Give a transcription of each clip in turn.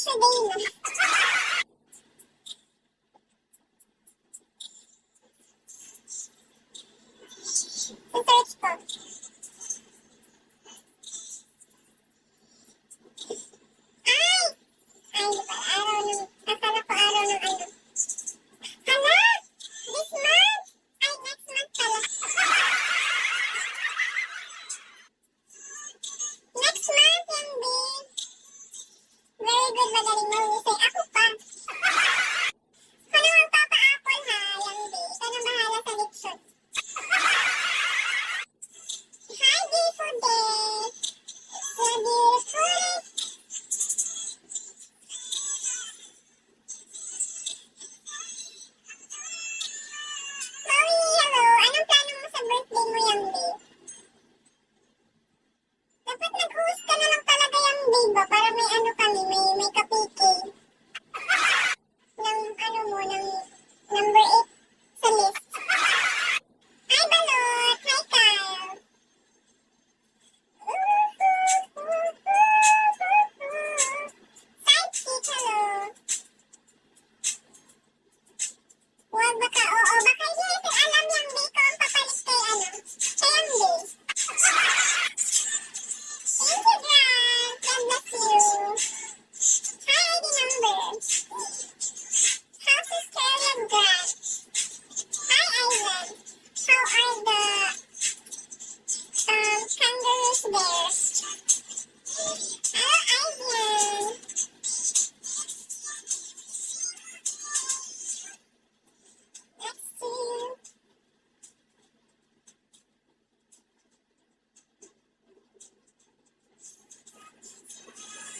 Yesterday na. I-search ko. Ay! Ay, di ba? Araw ng... Akala ko araw ng ano. Hala! This month? Ay, next month pala. Next month, yan, babe. Very good, magaling mahusay. Ako pa. Ano ang papa-apple, ha? Yan, babe. Ikaw na bahala sa leksyon. Hi, beautiful day. You're beautiful. Chloe, hello. Anong plano mo sa birthday mo, yan, babe? Dapat nag-host ka na lang talaga, yan, babe, ba? Para may ano kami, may kapiki. Ng ano mo, ng number 8 sa list. Hi, Balot. Hi, Kyle. Sidekick, hello. Huwag baka, oo, baka hindi natin alam yung day ko ang papalit kay ano, kay ang day. Thank you, Grant. God bless you. Hi, ID number. How's Australia, Grant? Hi, Ivan. How are the kangaroos there? Hello, Ivan. Let's see.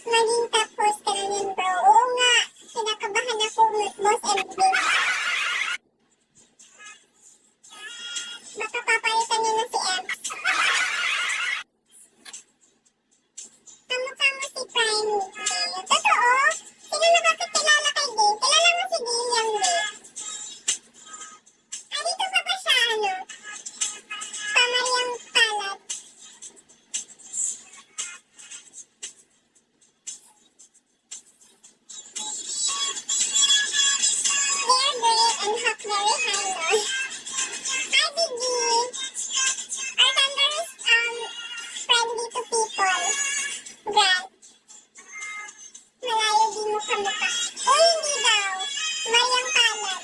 Maging top host ka na yun, bro. Oo nga. Kinakabahan ako, Boss MD. Baka papalitan niya na si M. Kamukha mo si Prime Day. Totoo? Sino nakakakilala kay Day? Kilala mo si Day yung Day. Ah, dito pa ba siya, ano? Pamaryang Palad. They're great and hot very high, no? Hi, Biggie. Our kangaroos, friendly to people. Grant. Malayo di mo kamukha. O, hindi daw. Maryang Palad.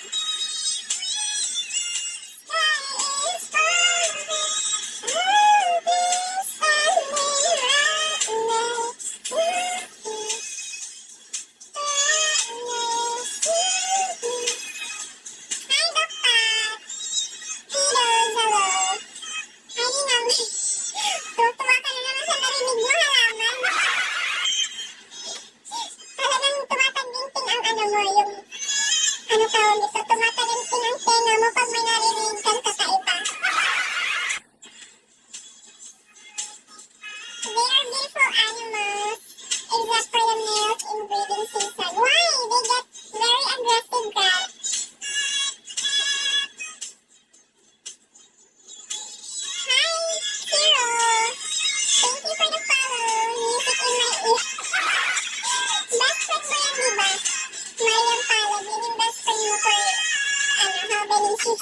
Hi, Dokpat. Heroes, hello. Hi, Ninang. Tutuwa ka na naman sa narinig mo, halaman. Talagang tumatagingting ang ano mo, yung ano tawag ito, tumatagingting ang tenga mo pag may naririnig kang kakaiba. They are beautiful animals, except for the males in breeding season. Why? They get very aggressive, guys. Hi, Hero. Thank you for the follow. Music in my ear. Best friend mo yan, diba? Maryam Palad, yun yung best friend mo for, ano, how many years?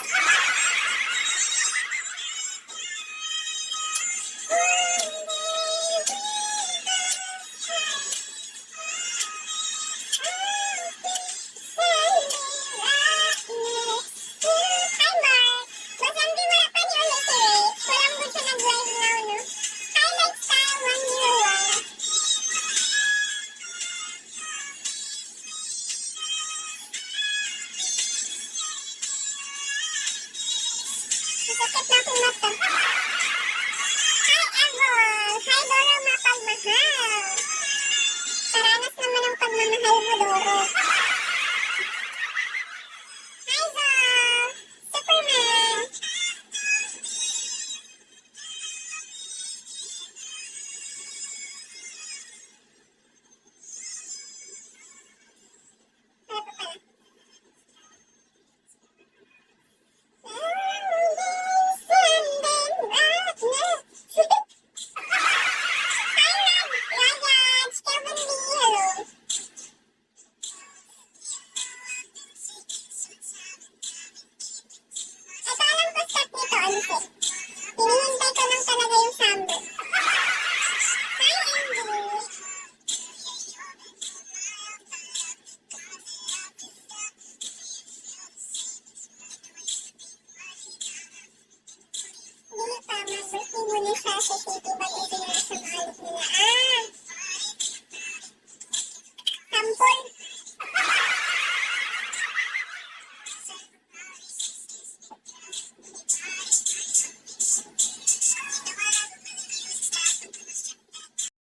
Hi,